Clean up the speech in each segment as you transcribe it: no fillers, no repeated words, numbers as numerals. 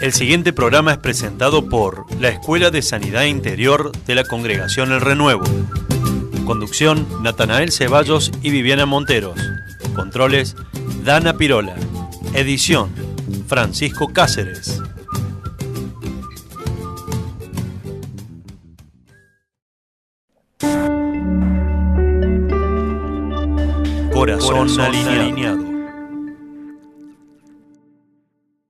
El siguiente programa es presentado por la Escuela de Sanidad Interior de la Congregación El Renuevo. Conducción, Natanael Ceballos y Viviana Monteros. Controles, Dana Pirola. Edición, Francisco Cáceres. Corazón alineado.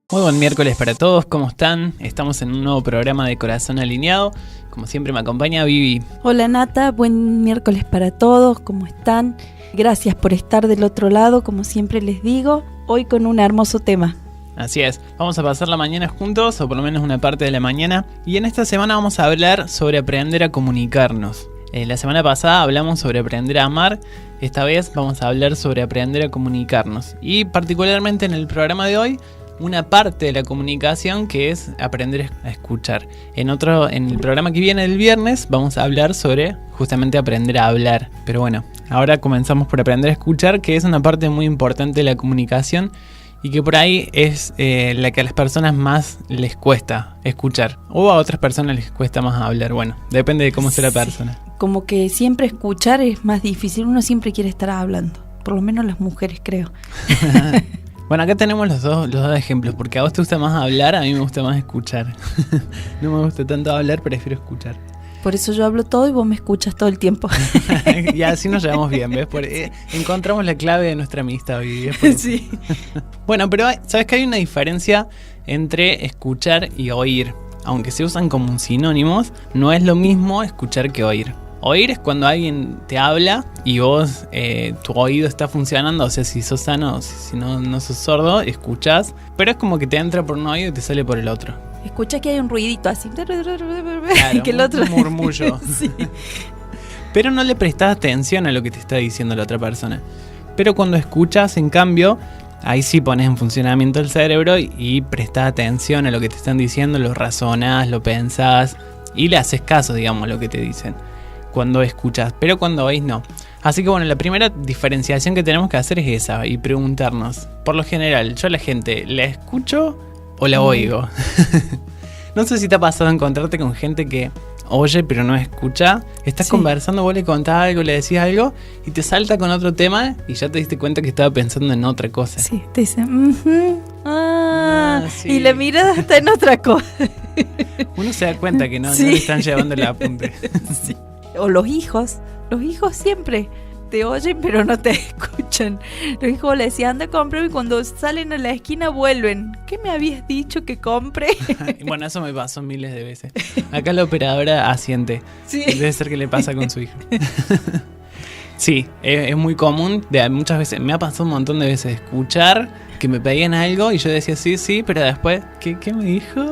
Muy buen miércoles para todos, ¿cómo están? Estamos en un nuevo programa de Corazón Alineado. Como siempre me acompaña Vivi. Hola Nata, buen miércoles para todos, ¿cómo están? Gracias por estar del otro lado, como siempre les digo, hoy con un hermoso tema. Así es, vamos a pasar la mañana juntos, o por lo menos una parte de la mañana. Y en esta semana vamos a hablar sobre aprender a comunicarnos. La semana pasada hablamos sobre aprender a amar, esta vez vamos a hablar sobre aprender a comunicarnos. Y particularmente en el programa de hoy, una parte de la comunicación que es aprender a escuchar. En el programa que viene el viernes vamos a hablar sobre justamente aprender a hablar. Pero bueno, ahora comenzamos por aprender a escuchar, que es una parte muy importante de la comunicación y que por ahí es la que a las personas más les cuesta escuchar. O a otras personas les cuesta más hablar. Bueno, depende de cómo sea la persona. Como que siempre escuchar es más difícil, uno siempre quiere estar hablando. Por lo menos las mujeres, creo. Bueno, acá tenemos los dos ejemplos, porque a vos te gusta más hablar, a mí me gusta más escuchar. No me gusta tanto hablar, prefiero escuchar. Por eso yo hablo todo y vos me escuchas todo el tiempo. Y así nos llevamos bien, ¿ves? Encontramos la clave de nuestra amistad hoy. Sí. Bueno, pero ¿sabes que hay una diferencia entre escuchar y oír? Aunque se usan como sinónimos, no es lo mismo escuchar que oír. Oír es cuando alguien te habla y vos, tu oído está funcionando, o sea, si sos sano, si no sos sordo, escuchás, pero es como que te entra por un oído y te sale por el otro. Escucha que hay un ruidito así, claro, que el otro un murmullo. Sí. Pero no le prestás atención a lo que te está diciendo la otra persona. Pero cuando escuchas, en cambio, ahí sí pones en funcionamiento el cerebro y prestás atención a lo que te están diciendo, lo razonás, lo pensás y le haces caso, digamos, a lo que te dicen cuando escuchas, pero cuando oís no. Así que bueno, la primera diferenciación que tenemos que hacer es esa y preguntarnos, por lo general, yo a la gente, ¿la escucho o la oigo? No sé si te ha pasado encontrarte con gente que oye pero no escucha. Estás conversando, vos le contás algo, le decís algo y te salta con otro tema y ya te diste cuenta que estaba pensando en otra cosa. Sí, te dicen, sí. Y la mirada está en otra cosa. Uno se da cuenta que no le están llevando el apunte. Sí. O los hijos siempre te oyen pero no te escuchan. Los hijos le decían, anda, compra, y cuando salen a la esquina vuelven. ¿Qué me habías dicho que compre? Bueno, eso me pasó miles de veces. Acá la operadora asiente. Sí. Debe ser que le pasa con su hijo. Sí, es muy común. Muchas veces me ha pasado un montón de veces escuchar que me pedían algo y yo decía sí, pero después, ¿qué me dijo?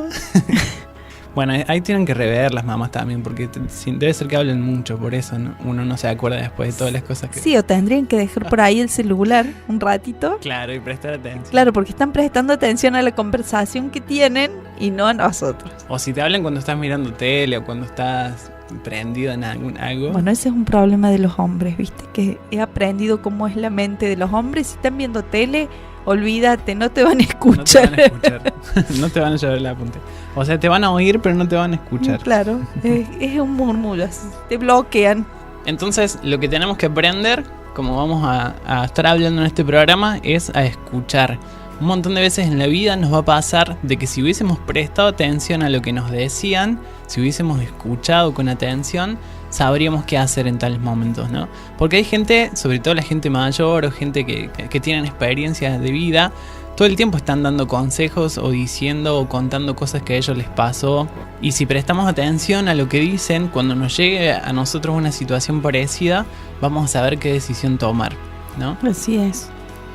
Bueno, ahí tienen que rever las mamás también, porque debe ser que hablen mucho, por eso uno no se acuerda después de todas las cosas que... Sí, o tendrían que dejar por ahí el celular un ratito. Claro, y prestar atención. Claro, porque están prestando atención a la conversación que tienen y no a nosotros. O si te hablan cuando estás mirando tele o cuando estás prendido en algo. Bueno, ese es un problema de los hombres, ¿viste? Que he aprendido cómo es la mente de los hombres. Si están viendo tele, olvídate, no te van a escuchar. No te van a escuchar. No te van a llevar el apunte. O sea, te van a oír, pero no te van a escuchar. Claro, es un murmullo, así, te bloquean. Entonces, lo que tenemos que aprender, como vamos a estar hablando en este programa, es a escuchar. Un montón de veces en la vida nos va a pasar de que si hubiésemos prestado atención a lo que nos decían, si hubiésemos escuchado con atención, sabríamos qué hacer en tales momentos, ¿no? Porque hay gente, sobre todo la gente mayor o gente que tienen experiencias de vida, todo el tiempo están dando consejos o diciendo o contando cosas que a ellos les pasó. Y si prestamos atención a lo que dicen, cuando nos llegue a nosotros una situación parecida, vamos a saber qué decisión tomar, ¿no? Así es.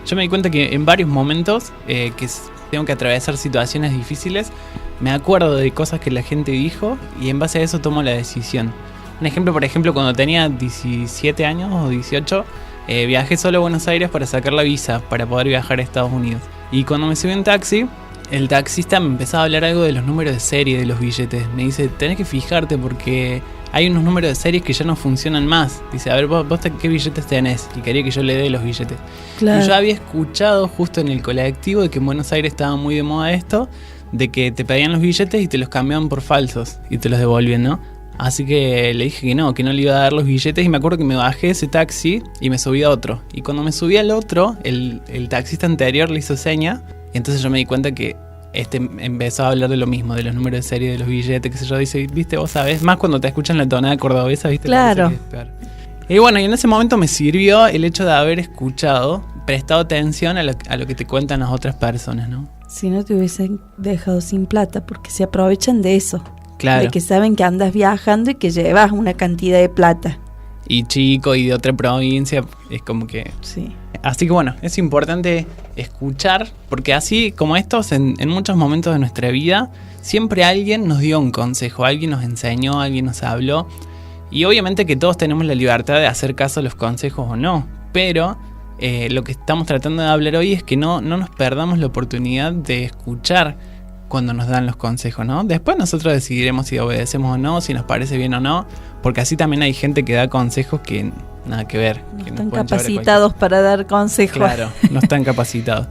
Yo me di cuenta que en varios momentos que tengo que atravesar situaciones difíciles, me acuerdo de cosas que la gente dijo y en base a eso tomo la decisión. Un ejemplo, por ejemplo, cuando tenía 17 años o 18, viajé solo a Buenos Aires para sacar la visa para poder viajar a Estados Unidos. Y cuando me subí en taxi, el taxista me empezaba a hablar algo de los números de serie de los billetes. Me dice, tenés que fijarte porque hay unos números de series que ya no funcionan más. Dice, a ver, vos qué billetes tenés. Y quería que yo le dé los billetes. Claro. Y yo había escuchado justo en el colectivo de que en Buenos Aires estaba muy de moda esto, de que te pedían los billetes y te los cambiaban por falsos y te los devolvían, ¿no? Así que le dije que no le iba a dar los billetes y me acuerdo que me bajé de ese taxi y me subí a otro. Y cuando me subí al otro, el taxista anterior le hizo seña y entonces yo me di cuenta que empezó a hablar de lo mismo, de los números de serie, de los billetes, qué sé yo. Dice, viste, vos sabés, más cuando te escuchan la tonada cordobesa, viste. Claro. Y bueno, y en ese momento me sirvió el hecho de haber escuchado, prestado atención a lo que te cuentan las otras personas, ¿no? Si no te hubiesen dejado sin plata, porque se aprovechan de eso. Claro. De que saben que andas viajando y que llevas una cantidad de plata. Y chico y de otra provincia, es como que... Sí. Así que bueno, es importante escuchar, porque así como estos, en muchos momentos de nuestra vida, siempre alguien nos dio un consejo, alguien nos enseñó, alguien nos habló. Y obviamente que todos tenemos la libertad de hacer caso a los consejos o no, pero lo que estamos tratando de hablar hoy es que no nos perdamos la oportunidad de escuchar cuando nos dan los consejos, ¿no? Después nosotros decidiremos si obedecemos o no, si nos parece bien o no, porque así también hay gente que da consejos que nada que ver. No que están nos capacitados para dar consejos. Claro, no están capacitados.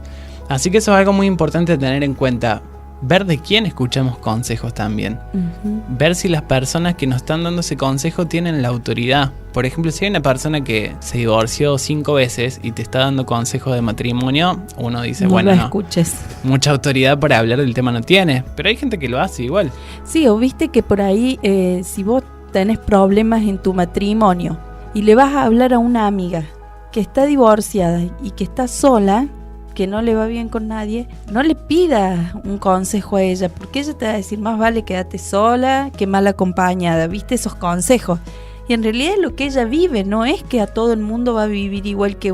Así que eso es algo muy importante tener en cuenta. Ver de quién escuchamos consejos también. Uh-huh. Ver si las personas que nos están dando ese consejo tienen la autoridad. Por ejemplo, si hay una persona que se divorció 5 veces y te está dando consejos de matrimonio, uno dice, no bueno, lo escuches. Mucha autoridad para hablar del tema no tiene. Pero hay gente que lo hace igual. Sí, o viste que por ahí, si vos tenés problemas en tu matrimonio y le vas a hablar a una amiga que está divorciada y que está sola, que no le va bien con nadie, no le pidas un consejo a ella, porque ella te va a decir, más vale quédate sola que mal acompañada, viste esos consejos. Y en realidad lo que ella vive no es que a todo el mundo va a vivir igual que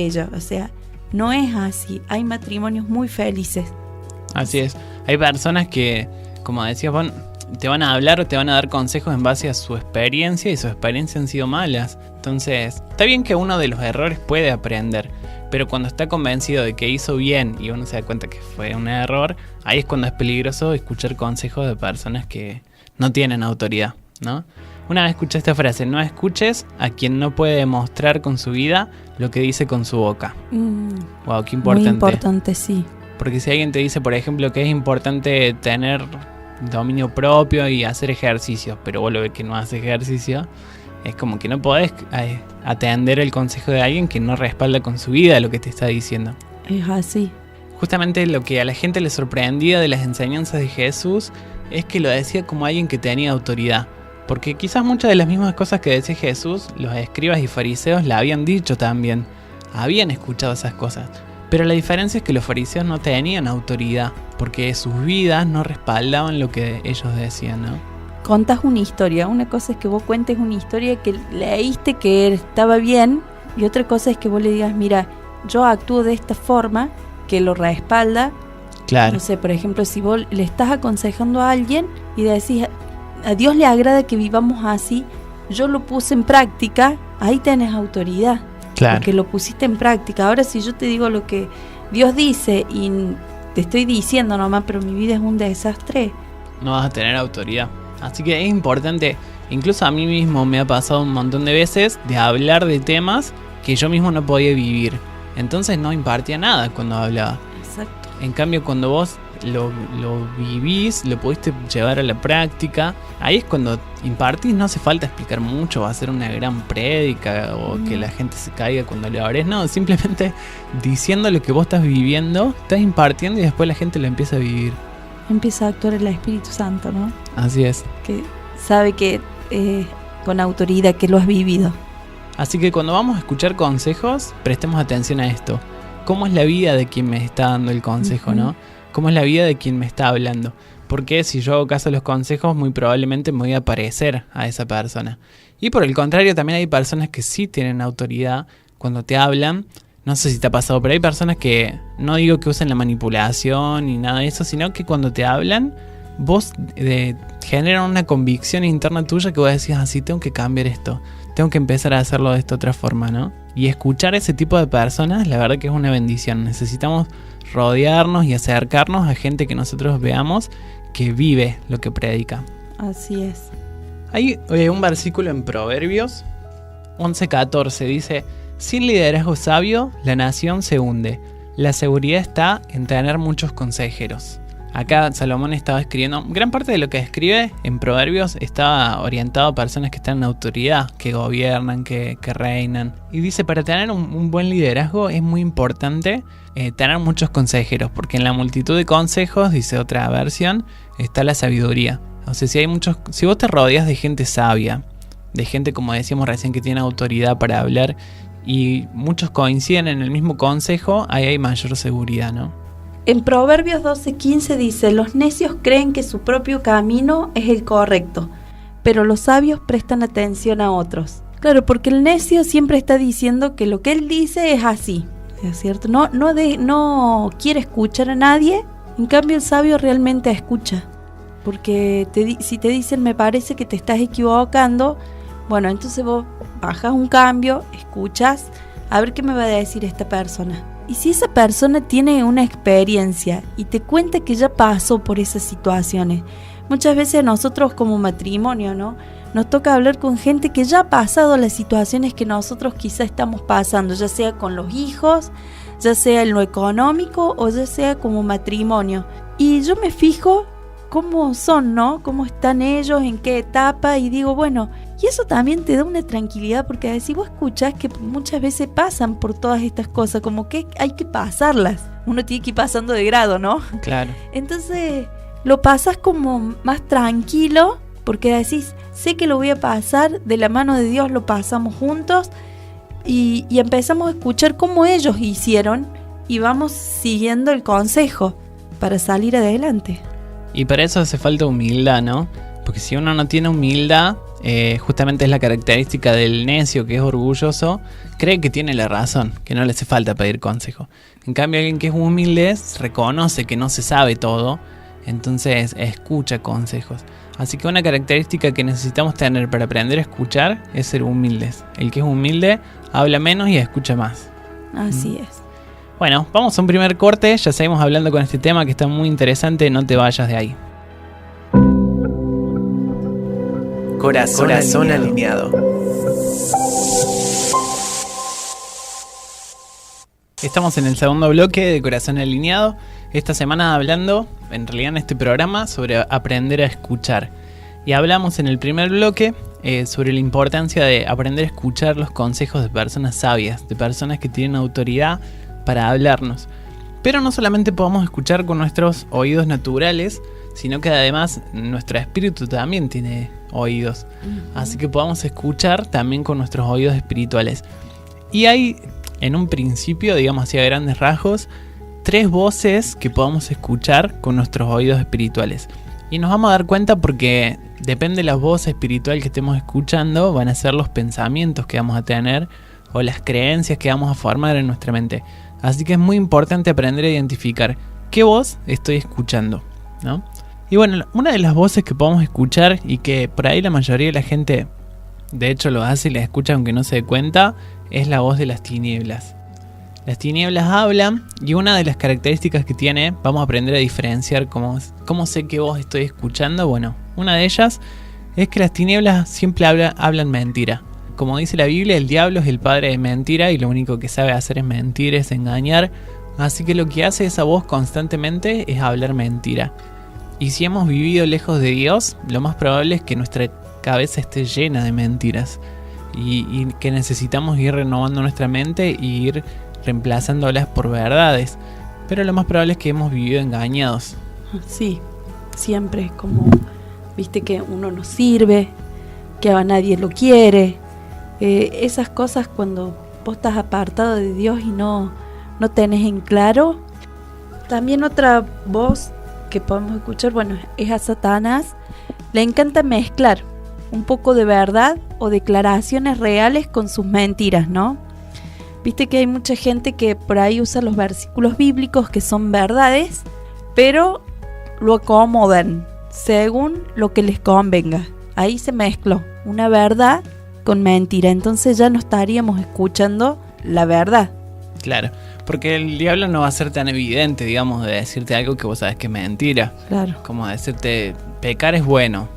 ella, o sea, no es así. Hay matrimonios muy felices. Así es. Hay personas que, como decías vos, te van a hablar o te van a dar consejos en base a su experiencia y sus experiencias han sido malas. Entonces, está bien que uno de los errores puede aprender, pero cuando está convencido de que hizo bien y uno se da cuenta que fue un error, ahí es cuando es peligroso escuchar consejos de personas que no tienen autoridad, ¿no? Una vez escuché esta frase: no escuches a quien no puede demostrar con su vida lo que dice con su boca. Wow, qué importante. Muy importante, sí. Porque si alguien te dice, por ejemplo, que es importante tener dominio propio y hacer ejercicios, pero vos lo ves que no hace ejercicio, es como que no podés atender el consejo de alguien que no respalda con su vida lo que te está diciendo. Es así. Justamente lo que a la gente le sorprendía de las enseñanzas de Jesús es que lo decía como alguien que tenía autoridad. Porque quizás muchas de las mismas cosas que decía Jesús, los escribas y fariseos la habían dicho también. Habían escuchado esas cosas. Pero la diferencia es que los fariseos no tenían autoridad, porque sus vidas no respaldaban lo que ellos decían, ¿no? Contás una historia. Una cosa es que vos cuentes una historia que leíste que estaba bien, y otra cosa es que vos le digas, mira, yo actúo de esta forma, que lo respalda. Claro. No sé, por ejemplo, si vos le estás aconsejando a alguien y decís, a Dios le agrada que vivamos así, yo lo puse en práctica, ahí tenés autoridad. Claro. Porque lo pusiste en práctica. Ahora si yo te digo lo que Dios dice y te estoy diciendo nomás, pero mi vida es un desastre, no vas a tener autoridad. Así que es importante, incluso a mí mismo me ha pasado un montón de veces de hablar de temas que yo mismo no podía vivir. Entonces no impartía nada cuando hablaba. Exacto. En cambio, cuando vos lo vivís, lo pudiste llevar a la práctica, ahí es cuando impartís. No hace falta explicar mucho, va a ser una gran prédica o que la gente se caiga cuando le hables. No, simplemente diciendo lo que vos estás viviendo, estás impartiendo y después la gente lo empieza a vivir. Empieza a actuar el Espíritu Santo, ¿no? Así es. Que sabe que con autoridad que lo has vivido. Así que cuando vamos a escuchar consejos, prestemos atención a esto. ¿Cómo es la vida de quien me está dando el consejo, no? ¿Cómo es la vida de quien me está hablando? Porque si yo hago caso a los consejos, muy probablemente me voy a parecer a esa persona. Y por el contrario, también hay personas que sí tienen autoridad cuando te hablan. No sé si te ha pasado, pero hay personas que, no digo que usen la manipulación ni nada de eso, sino que cuando te hablan, vos generan una convicción interna tuya que vos decís, así tengo que cambiar esto, tengo que empezar a hacerlo de esta otra forma, ¿no? Y escuchar a ese tipo de personas, la verdad que es una bendición. Necesitamos rodearnos y acercarnos a gente que nosotros veamos que vive lo que predica. Así es. Hay un versículo en Proverbios 11:14, dice: sin liderazgo sabio, la nación se hunde. La seguridad está en tener muchos consejeros. Acá Salomón estaba escribiendo, gran parte de lo que escribe en Proverbios está orientado a personas que están en autoridad, que gobiernan, que reinan. Y dice, para tener un buen liderazgo es muy importante tener muchos consejeros, porque en la multitud de consejos, dice otra versión, está la sabiduría. O sea, si vos te rodeas de gente sabia, de gente, como decíamos recién, que tiene autoridad para hablar, y muchos coinciden en el mismo consejo, ahí hay mayor seguridad, ¿no? En Proverbios 12:15 dice, los necios creen que su propio camino es el correcto, pero los sabios prestan atención a otros. Claro, porque el necio siempre está diciendo que lo que él dice es así, ¿es cierto? No quiere escuchar a nadie, en cambio el sabio realmente escucha. Porque si te dicen, me parece que te estás equivocando, bueno, entonces vos bajas un cambio, escuchas, a ver qué me va a decir esta persona. Y si esa persona tiene una experiencia y te cuenta que ya pasó por esas situaciones, muchas veces nosotros como matrimonio, ¿no?, nos toca hablar con gente que ya ha pasado las situaciones que nosotros quizá estamos pasando, ya sea con los hijos, ya sea en lo económico o ya sea como matrimonio. Y yo me fijo cómo son, ¿no? Cómo están ellos, en qué etapa, y digo, bueno, y eso también te da una tranquilidad, porque si vos escuchás que muchas veces pasan por todas estas cosas, como que hay que pasarlas, uno tiene que ir pasando de grado, ¿no? Claro. Entonces lo pasas como más tranquilo, porque decís, sé que lo voy a pasar, de la mano de Dios lo pasamos juntos, y empezamos a escuchar cómo ellos hicieron, y vamos siguiendo el consejo para salir adelante. Y para eso hace falta humildad, ¿no? Porque si uno no tiene humildad, justamente es la característica del necio, que es orgulloso, cree que tiene la razón, que no le hace falta pedir consejo. En cambio, alguien que es humilde reconoce que no se sabe todo, entonces escucha consejos. Así que una característica que necesitamos tener para aprender a escuchar es ser humildes. El que es humilde habla menos y escucha más. Así es. Bueno, vamos a un primer corte, ya seguimos hablando con este tema que está muy interesante, no te vayas de ahí. Corazón alineado. Estamos en el segundo bloque de Corazón Alineado. Esta semana hablando, en realidad en este programa, sobre aprender a escuchar. Y hablamos en el primer bloque sobre la importancia de aprender a escuchar los consejos de personas sabias, de personas que tienen autoridad para hablarnos. Pero no solamente podemos escuchar con nuestros oídos naturales, sino que además nuestro espíritu también tiene oídos. Así que podamos escuchar también con nuestros oídos espirituales. Y hay, en un principio, digamos así a grandes rasgos, 3 voces que podamos escuchar con nuestros oídos espirituales. Y nos vamos a dar cuenta porque depende de la voz espiritual que estemos escuchando, van a ser los pensamientos que vamos a tener o las creencias que vamos a formar en nuestra mente. Así que es muy importante aprender a identificar qué voz estoy escuchando, ¿no? Y bueno, una de las voces que podemos escuchar y que por ahí la mayoría de la gente de hecho lo hace y la escucha aunque no se dé cuenta, es la voz de las tinieblas. Las tinieblas hablan y una de las características que tiene, vamos a aprender a diferenciar cómo sé qué voz estoy escuchando. Bueno, una de ellas es que las tinieblas siempre hablan mentira. Como dice la Biblia, el diablo es el padre de mentira y lo único que sabe hacer es mentir, es engañar. Así que lo que hace esa voz constantemente es hablar mentira. Y si hemos vivido lejos de Dios, lo más probable es que nuestra cabeza esté llena de mentiras. Y que necesitamos ir renovando nuestra mente y ir reemplazándolas por verdades. Pero lo más probable es que hemos vivido engañados. Sí, siempre como, viste que uno no sirve, que a nadie lo quiere. Esas cosas cuando vos estás apartado de Dios y no tenés en claro. También otra voz que podemos escuchar, bueno, es a Satanás. Le encanta mezclar un poco de verdad o declaraciones reales con sus mentiras, ¿no? Viste que hay mucha gente que por ahí usa los versículos bíblicos que son verdades, pero lo acomodan según lo que les convenga. Ahí se mezcló una verdad con mentira, entonces ya no estaríamos escuchando la verdad. Claro, porque el diablo no va a ser tan evidente, digamos, de decirte algo que vos sabes que es mentira. Claro. Como decirte, pecar es bueno.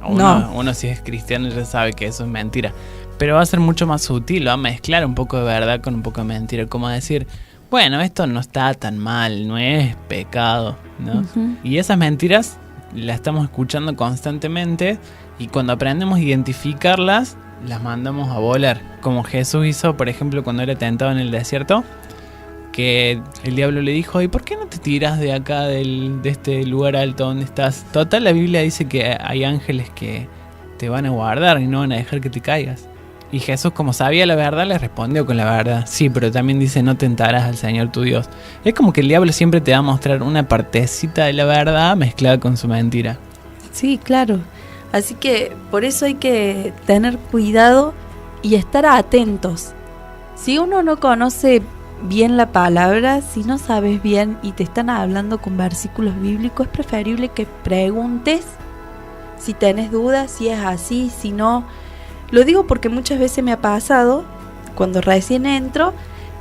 Uno si es cristiano ya sabe que eso es mentira. Pero va a ser mucho más sutil, va a mezclar un poco de verdad con un poco de mentira. Como decir, bueno, esto no está tan mal, no es pecado, ¿no? Ujú. Y esas mentiras las estamos escuchando constantemente y cuando aprendemos a identificarlas, las mandamos a volar. Como Jesús hizo, por ejemplo, cuando era tentado en el desierto, que el diablo le dijo, ¿y por qué no te tiras de acá, de este lugar alto donde estás? Total, la Biblia dice que hay ángeles que te van a guardar y no van a dejar que te caigas. Y Jesús, como sabía la verdad, le respondió con la verdad. Sí, pero también dice, no tentarás al Señor tu Dios. Es como que el diablo siempre te va a mostrar una partecita de la verdad mezclada con su mentira. Sí, claro. Así que por eso hay que tener cuidado y estar atentos. Si uno no conoce bien la palabra, si no sabes bien y te están hablando con versículos bíblicos, es preferible que preguntes si tenés dudas, si es así, si no. Lo digo porque muchas veces me ha pasado, cuando recién entro,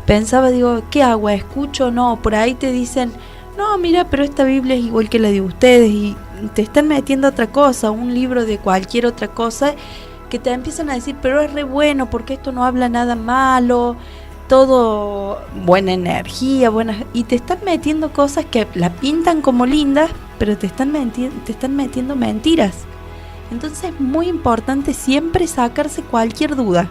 pensaba, digo, ¿qué hago? ¿Escucho? No, por ahí te dicen, no, mira, pero esta Biblia es igual que la de ustedes y te están metiendo otra cosa, un libro de cualquier otra cosa, que te empiezan a decir, pero es re bueno porque esto no habla nada malo, todo buena energía, y te están metiendo cosas que la pintan como lindas, pero te están metiendo mentiras. Entonces es muy importante siempre sacarse cualquier duda.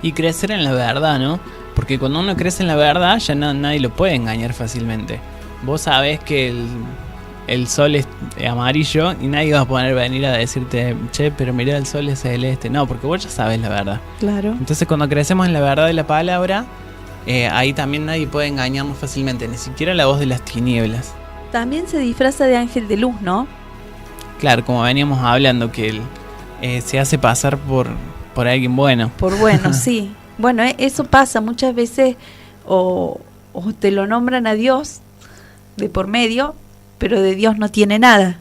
Y crecer en la verdad, ¿no? Porque cuando uno crece en la verdad, ya nadie lo puede engañar fácilmente. Vos sabés que el sol es amarillo y nadie va a poder venir a decirte, che, pero mirá, el sol es celeste. No, porque vos ya sabés la verdad. Claro. Entonces cuando crecemos en la verdad de la palabra, ahí también nadie puede engañarnos fácilmente, ni siquiera la voz de las tinieblas. También se disfraza de ángel de luz, ¿no? Claro, como veníamos hablando, que él se hace pasar por alguien bueno. Por bueno, sí. Bueno, eso pasa muchas veces, o te lo nombran a Dios de por medio, pero de Dios no tiene nada.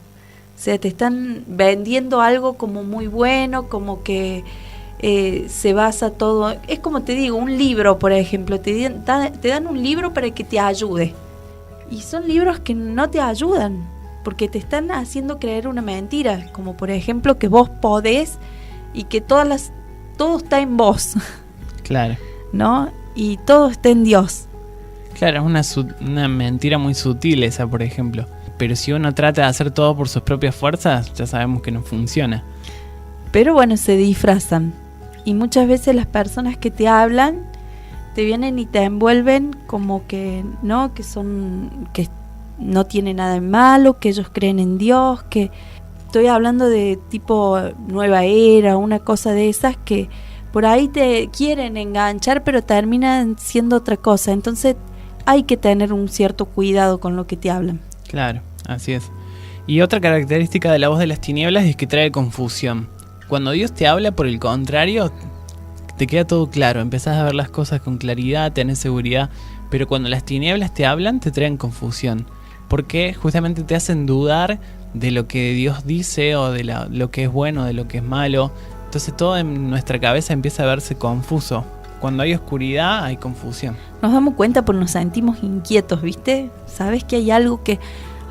O sea, te están vendiendo algo como muy bueno, como que se basa todo. Es como te digo, un libro, por ejemplo, te dan un libro para que te ayude. Y son libros que no te ayudan, porque te están haciendo creer una mentira, como por ejemplo que vos podés y que todo está en vos. Claro. ¿No? Y todo está en Dios. Claro, es una mentira muy sutil esa, por ejemplo. Pero si uno trata de hacer todo por sus propias fuerzas, ya sabemos que no funciona. Pero bueno, se disfrazan. Y muchas veces las personas que te hablan te vienen y te envuelven como que no, que no tiene nada de malo, que ellos creen en Dios, que estoy hablando de tipo nueva era, una cosa de esas que por ahí te quieren enganchar, pero terminan siendo otra cosa. Entonces hay que tener un cierto cuidado con lo que te hablan. Claro, así es. Y otra característica de la voz de las tinieblas es que trae confusión. Cuando Dios te habla, por el contrario, te queda todo claro, empezás a ver las cosas con claridad, tenés seguridad, pero cuando las tinieblas te hablan, te traen confusión. Porque justamente te hacen dudar de lo que Dios dice o de lo que es bueno, de lo que es malo. Entonces todo en nuestra cabeza empieza a verse confuso. Cuando hay oscuridad hay confusión. Nos damos cuenta porque nos sentimos inquietos, ¿viste? Sabes que hay algo que,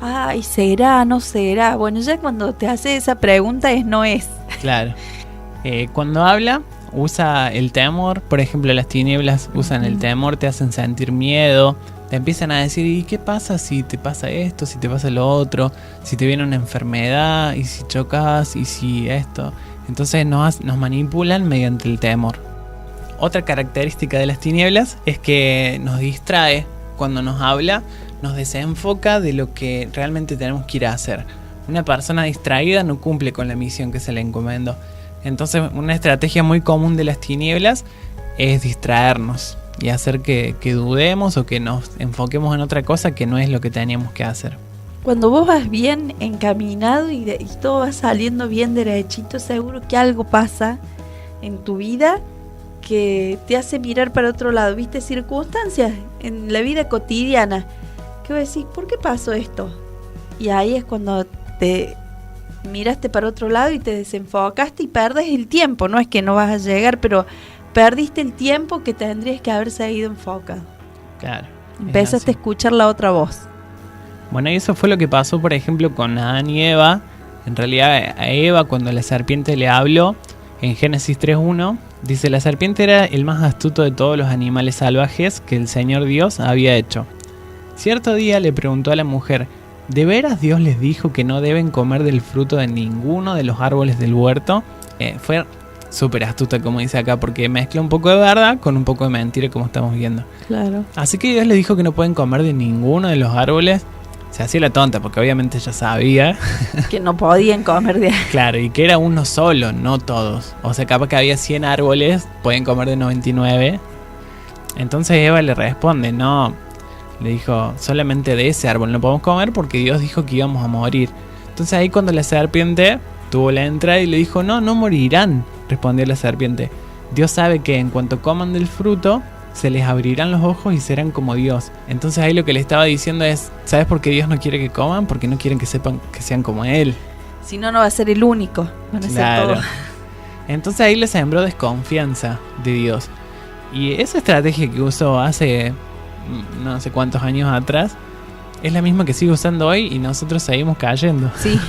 ay, ¿será? ¿No será? Bueno, ya cuando te hace esa pregunta no es. Claro. Cuando habla, usa el temor. Por ejemplo, las tinieblas usan el temor, te hacen sentir miedo. Te empiezan a decir, ¿y qué pasa si te pasa esto, si te pasa lo otro? Si te viene una enfermedad, y si chocas, y si esto. Entonces nos manipulan mediante el temor. Otra característica de las tinieblas es que nos distrae. Cuando nos habla, nos desenfoca de lo que realmente tenemos que ir a hacer. Una persona distraída no cumple con la misión que se le encomendó. Entonces, una estrategia muy común de las tinieblas es distraernos y hacer que dudemos o que nos enfoquemos en otra cosa que no es lo que teníamos que hacer. Cuando vos vas bien encaminado y todo va saliendo bien derechito, seguro que algo pasa en tu vida que te hace mirar para otro lado. ¿Viste? Circunstancias en la vida cotidiana que vos decís, ¿por qué pasó esto? Y ahí es cuando te miraste para otro lado y te desenfocaste y perdes el tiempo. No es que no vas a llegar, pero perdiste el tiempo que tendrías que haber seguido enfocado. Claro. Empezaste a escuchar la otra voz. Bueno, y eso fue lo que pasó, por ejemplo, con Adán y Eva. En realidad, a Eva, cuando la serpiente le habló, en Génesis 3.1, Dice, la serpiente era el más astuto de todos los animales salvajes que el Señor Dios había hecho. Cierto día le preguntó a la mujer, ¿de veras Dios les dijo que no deben comer del fruto de ninguno de los árboles del huerto? Fue súper astuta, como dice acá, porque mezcla un poco de verdad con un poco de mentira, como estamos viendo. Claro. Así que Dios le dijo que no pueden comer de ninguno de los árboles. Se hacía la tonta, porque obviamente ella sabía. Que no podían comer de... Claro, y que era uno solo, no todos. O sea, capaz que había 100 árboles, pueden comer de 99. Entonces Eva le responde, no. Le dijo, solamente de ese árbol no podemos comer porque Dios dijo que íbamos a morir. Entonces ahí cuando la serpiente tuvo la entrada y le dijo, no morirán, respondió la serpiente. Dios sabe que en cuanto coman del fruto, se les abrirán los ojos y serán como Dios. Entonces ahí lo que le estaba diciendo es, ¿sabes por qué Dios no quiere que coman? Porque no quieren que sepan que sean como Él. Si no, no va a ser el único. Van a ser todos. Entonces ahí le sembró desconfianza de Dios. Y esa estrategia que usó hace no sé cuántos años atrás es la misma que sigue usando hoy y nosotros seguimos cayendo. Sí.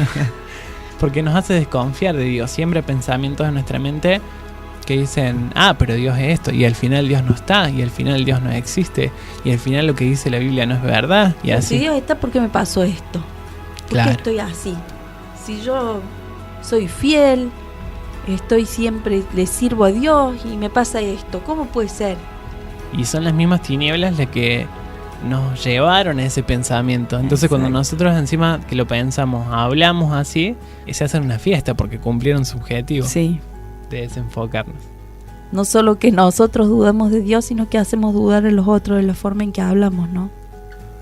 Porque nos hace desconfiar de Dios. Siempre pensamientos en nuestra mente que dicen, pero Dios es esto, y al final Dios no está, y al final Dios no existe, y al final lo que dice la Biblia no es verdad, y así. Si Dios está, ¿por qué me pasó esto? ¿Por qué estoy así? Si yo soy fiel, estoy siempre, le sirvo a Dios y me pasa esto, ¿cómo puede ser? Y son las mismas tinieblas las que nos llevaron a ese pensamiento. Entonces cuando nosotros encima que lo pensamos, hablamos así, se hace una fiesta porque cumplieron su objetivo. Sí. De desenfocarnos. No solo que nosotros dudamos de Dios, sino que hacemos dudar a los otros de la forma en que hablamos, ¿no?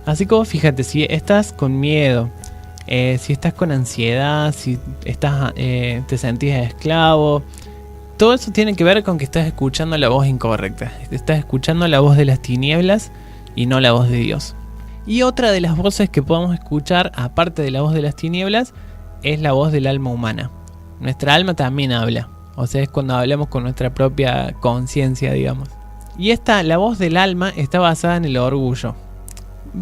Así como fíjate, si estás con miedo, si estás con ansiedad, si estás, te sentís esclavo, todo eso tiene que ver con que estás escuchando la voz incorrecta. Estás escuchando la voz de las tinieblas y no la voz de Dios. Y otra de las voces que podemos escuchar, aparte de la voz de las tinieblas, es la voz del alma humana. Nuestra alma también habla. O sea, es cuando hablamos con nuestra propia conciencia, digamos. Y la voz del alma está basada en el orgullo.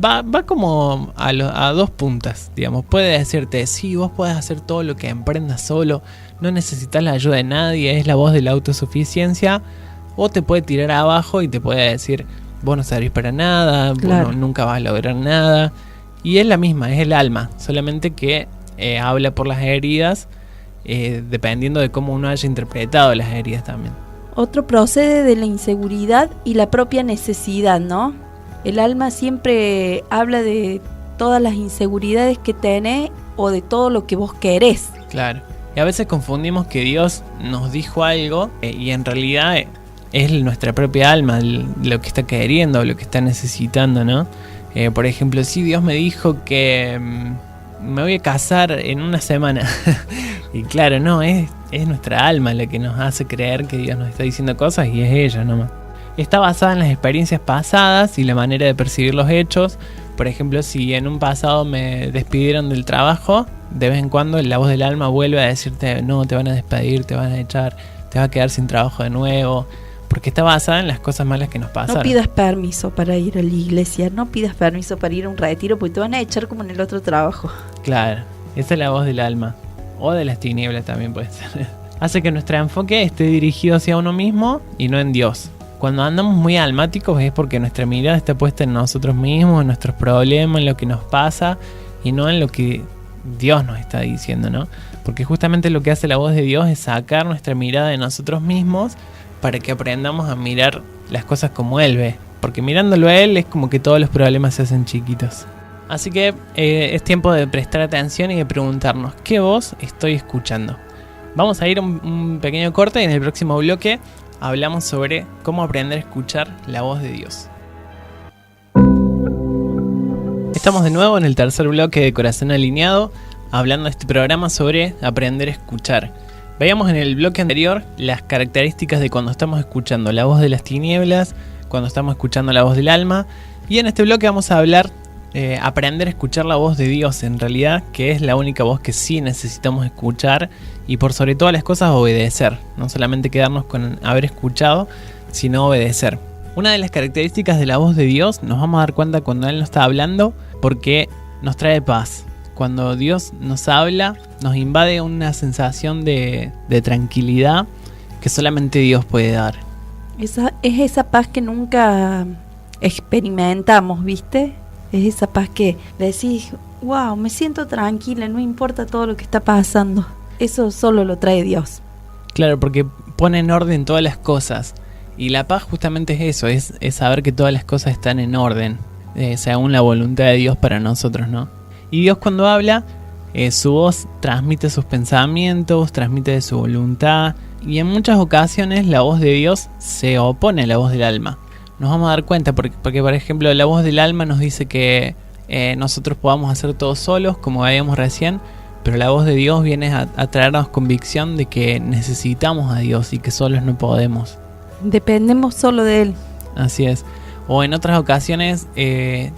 Va como a dos puntas, digamos. Puede decirte, sí, vos podés hacer todo lo que emprendas solo, no necesitas la ayuda de nadie, es la voz de la autosuficiencia. O te puede tirar abajo y te puede decir, vos no servís para nada, claro, vos nunca vas a lograr nada. Y es la misma, es el alma, solamente que habla por las heridas, dependiendo de cómo uno haya interpretado las heridas también. Otro procede de la inseguridad y la propia necesidad, ¿no? El alma siempre habla de todas las inseguridades que tenés o de todo lo que vos querés. Claro. Y a veces confundimos que Dios nos dijo algo y en realidad es nuestra propia alma lo que está queriendo, lo que está necesitando, ¿no? Por ejemplo, si Dios me dijo que me voy a casar en una semana. Y claro, no, es nuestra alma la que nos hace creer que Dios nos está diciendo cosas y es ella nomás. Está basada en las experiencias pasadas y la manera de percibir los hechos. Por ejemplo, si en un pasado me despidieron del trabajo, de vez en cuando la voz del alma vuelve a decirte, no, te van a despedir, te van a echar, te vas a quedar sin trabajo de nuevo. Porque está basada en las cosas malas que nos pasaron. No pidas permiso para ir a la iglesia, no pidas permiso para ir a un retiro, porque te van a echar como en el otro trabajo. Claro, esa es la voz del alma. O de las tinieblas también puede ser. Hace que nuestro enfoque esté dirigido hacia uno mismo y no en Dios. Cuando andamos muy almáticos es porque nuestra mirada está puesta en nosotros mismos, en nuestros problemas, en lo que nos pasa y no en lo que Dios nos está diciendo, ¿no? Porque justamente lo que hace la voz de Dios es sacar nuestra mirada de nosotros mismos para que aprendamos a mirar las cosas como Él ve. Porque mirándolo a Él es como que todos los problemas se hacen chiquitos. Así que es tiempo de prestar atención y de preguntarnos, ¿qué voz estoy escuchando? Vamos a ir a un pequeño corte y en el próximo bloque hablamos sobre cómo aprender a escuchar la voz de Dios. Estamos de nuevo en el tercer bloque de Corazón Alineado, hablando de este programa sobre aprender a escuchar. Veíamos en el bloque anterior las características de cuando estamos escuchando la voz de las tinieblas, cuando estamos escuchando la voz del alma, y en este bloque vamos a hablar aprender a escuchar la voz de Dios en realidad, que es la única voz que sí necesitamos escuchar y por sobre todas las cosas obedecer, no solamente quedarnos con haber escuchado, sino obedecer. Una de las características de la voz de Dios nos vamos a dar cuenta cuando Él nos está hablando porque nos trae paz. Cuando Dios nos habla, nos invade una sensación de tranquilidad que solamente Dios puede dar. Es esa paz que nunca experimentamos, ¿viste? Es esa paz que decís, wow, me siento tranquila, no importa todo lo que está pasando. Eso solo lo trae Dios. Claro, porque pone en orden todas las cosas. Y la paz justamente es eso, es saber que todas las cosas están en orden, según la voluntad de Dios para nosotros, ¿no? Y Dios cuando habla, su voz transmite sus pensamientos, transmite su voluntad. Y en muchas ocasiones la voz de Dios se opone a la voz del alma. Nos vamos a dar cuenta porque por ejemplo, la voz del alma nos dice que nosotros podamos hacer todo solos, como veíamos recién. Pero la voz de Dios viene a traernos convicción de que necesitamos a Dios y que solos no podemos. Dependemos solo de Él. Así es. O en otras ocasiones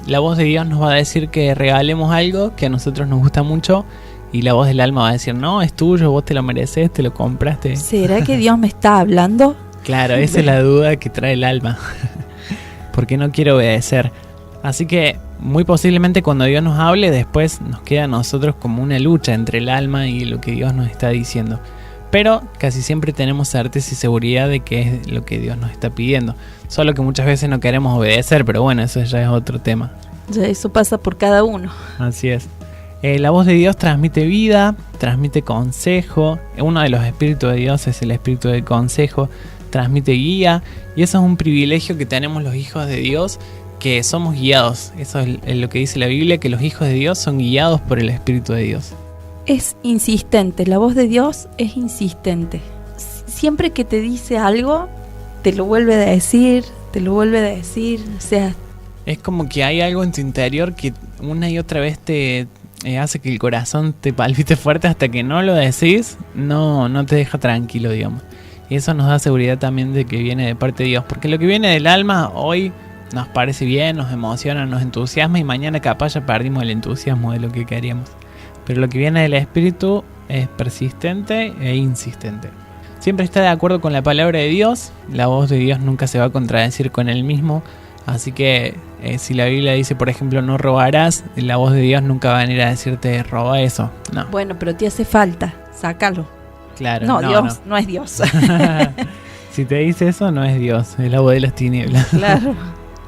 la voz de Dios nos va a decir que regalemos algo que a nosotros nos gusta mucho y la voz del alma va a decir, no, es tuyo, vos te lo mereces, te lo compraste. ¿Será que Dios me está hablando? Claro, esa es la duda que trae el alma. Porque no quiere obedecer. Así que muy posiblemente cuando Dios nos hable, después nos queda a nosotros como una lucha entre el alma y lo que Dios nos está diciendo. Pero casi siempre tenemos certeza y seguridad de que es lo que Dios nos está pidiendo. Solo que muchas veces no queremos obedecer, pero bueno, eso ya es otro tema. Ya eso pasa por cada uno. Así es. La voz de Dios transmite vida, transmite consejo. Uno de los espíritus de Dios es el espíritu de consejo. Transmite guía. Y eso es un privilegio que tenemos los hijos de Dios, que somos guiados. Eso es lo que dice la Biblia, que los hijos de Dios son guiados por el Espíritu de Dios. Es insistente, la voz de Dios es insistente. Siempre que te dice algo, te lo vuelve a decir, o sea... Es como que hay algo en tu interior que una y otra vez te hace que el corazón te palpite fuerte hasta que no lo decís, no te deja tranquilo, digamos. Y eso nos da seguridad también de que viene de parte de Dios, porque lo que viene del alma hoy nos parece bien, nos emociona, nos entusiasma y mañana capaz ya perdimos el entusiasmo de lo que queríamos. Pero lo que viene del Espíritu es persistente e insistente. Siempre está de acuerdo con la palabra de Dios, la voz de Dios nunca se va a contradecir con él mismo, así que si la Biblia dice, por ejemplo, no robarás, la voz de Dios nunca va a venir a decirte roba eso, no. Bueno, pero te hace falta, sácalo. Claro, no Dios, no es Dios. Si te dice eso, no es Dios, es la voz de las tinieblas. Claro.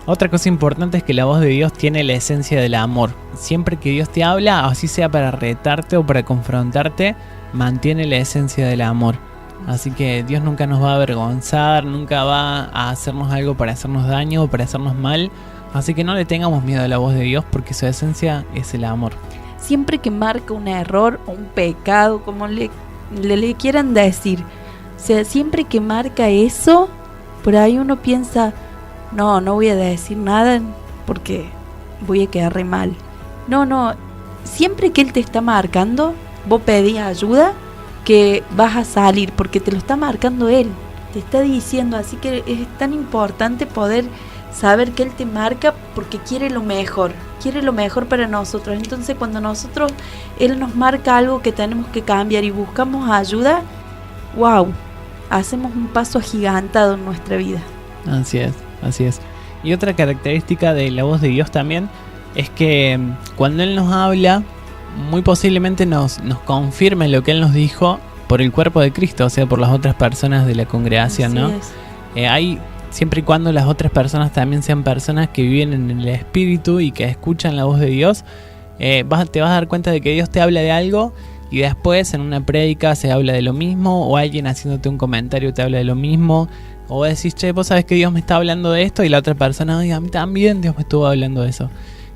Otra cosa importante es que la voz de Dios tiene la esencia del amor. Siempre que Dios te habla, así sea para retarte o para confrontarte, mantiene la esencia del amor. Así que Dios nunca nos va a avergonzar, nunca va a hacernos algo para hacernos daño o para hacernos mal. Así que no le tengamos miedo a la voz de Dios porque su esencia es el amor. Siempre que marca un error o un pecado, como le quieran decir, o sea, siempre que marca eso, por ahí uno piensa... No voy a decir nada porque voy a quedar re mal. No, siempre que Él te está marcando, vos pedís ayuda, que vas a salir, porque te lo está marcando Él, te está diciendo, así que es tan importante poder saber que Él te marca porque quiere lo mejor para nosotros. Entonces cuando Él nos marca algo que tenemos que cambiar y buscamos ayuda, wow, hacemos un paso agigantado en nuestra vida. Así es. Y otra característica de la voz de Dios también es que cuando Él nos habla, muy posiblemente nos confirme lo que Él nos dijo por el cuerpo de Cristo, o sea, por las otras personas de la congregación, ¿no? Hay, siempre y cuando las otras personas también sean personas que viven en el Espíritu y que escuchan la voz de Dios, te vas a dar cuenta de que Dios te habla de algo y después en una prédica se habla de lo mismo, o alguien haciéndote un comentario te habla de lo mismo. O decís, che, vos sabés que Dios me está hablando de esto, y la otra persona, oye, a mí también Dios me estuvo hablando de eso.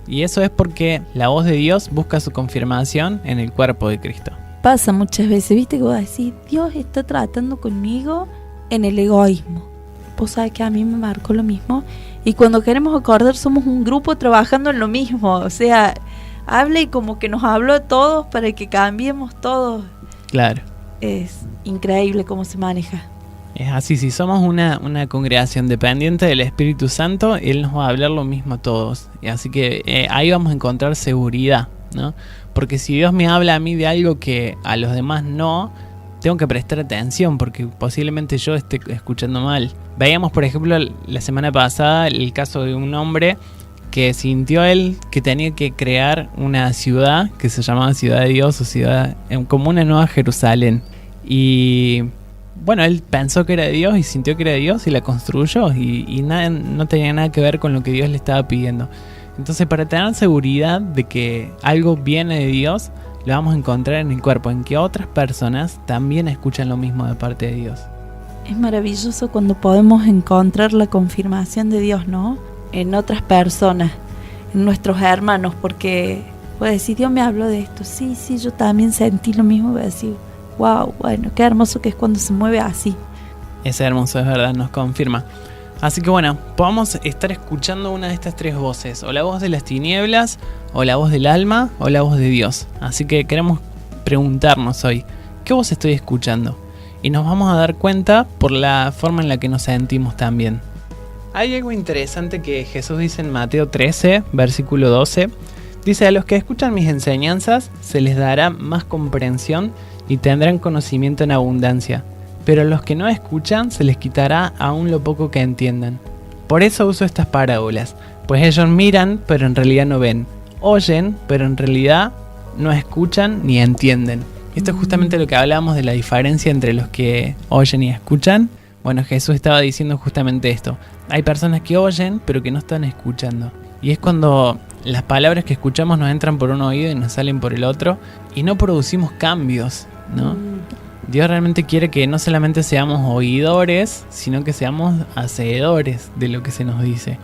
Y eso es porque la voz de Dios busca su confirmación en el cuerpo de Cristo. Pasa muchas veces, viste, que vos decís, Dios está tratando conmigo en el egoísmo. Vos sabés que a mí me marcó lo mismo. Y cuando queremos acordar, somos un grupo trabajando en lo mismo. O sea, habla y como que nos habló a todos para que cambiemos todos. Claro. Es increíble cómo se maneja. Es así, si somos una congregación dependiente del Espíritu Santo, Él nos va a hablar lo mismo a todos. Y así que ahí vamos a encontrar seguridad, ¿no? Porque si Dios me habla a mí de algo que a los demás no, tengo que prestar atención porque posiblemente yo esté escuchando mal. Veíamos, por ejemplo, la semana pasada el caso de un hombre que sintió él que tenía que crear una ciudad que se llamaba Ciudad de Dios o ciudad, como una nueva Jerusalén. Y bueno, él pensó que era de Dios y sintió que era de Dios y la construyó y nada, no tenía nada que ver con lo que Dios le estaba pidiendo. Entonces, para tener seguridad de que algo viene de Dios, lo vamos a encontrar en el cuerpo, en que otras personas también escuchan lo mismo de parte de Dios. Es maravilloso cuando podemos encontrar la confirmación de Dios, ¿no? En otras personas, en nuestros hermanos, porque puedes decir, Dios me habló de esto. Sí, yo también sentí lo mismo. Voy a decir, wow, bueno, qué hermoso que es cuando se mueve así. Es hermoso, es verdad, nos confirma. Así que bueno, podemos estar escuchando una de estas tres voces, o la voz de las tinieblas, o la voz del alma, o la voz de Dios. Así que queremos preguntarnos hoy, ¿qué voz estoy escuchando? Y nos vamos a dar cuenta por la forma en la que nos sentimos también. Hay algo interesante que Jesús dice en Mateo 13, versículo 12. Dice, a los que escuchan mis enseñanzas se les dará más comprensión y tendrán conocimiento en abundancia. Pero a los que no escuchan se les quitará aún lo poco que entiendan. Por eso uso estas parábolas, pues ellos miran, pero en realidad no ven. Oyen, pero en realidad no escuchan ni entienden. Esto es justamente lo que hablábamos de la diferencia entre los que oyen y escuchan. Bueno, Jesús estaba diciendo justamente esto. Hay personas que oyen, pero que no están escuchando. Y es cuando las palabras que escuchamos nos entran por un oído y nos salen por el otro. Y no producimos cambios, ¿no? Dios realmente quiere que no solamente seamos oidores, sino que seamos hacedores de lo que se nos dice.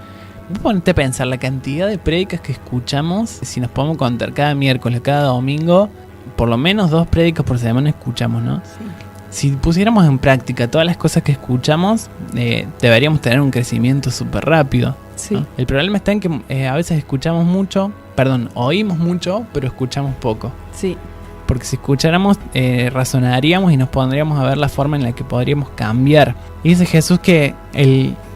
Vos ponete a pensar la cantidad de prédicas que escuchamos. Si nos podemos contar cada miércoles, cada domingo, por lo menos 2 prédicas por semana escuchamos, ¿no? Sí. Si pusiéramos en práctica todas las cosas que escuchamos, deberíamos tener un crecimiento súper rápido. Sí. ¿No? El problema está en que a veces oímos mucho, pero escuchamos poco. Sí. Porque si escucháramos, razonaríamos y nos pondríamos a ver la forma en la que podríamos cambiar. Y dice Jesús que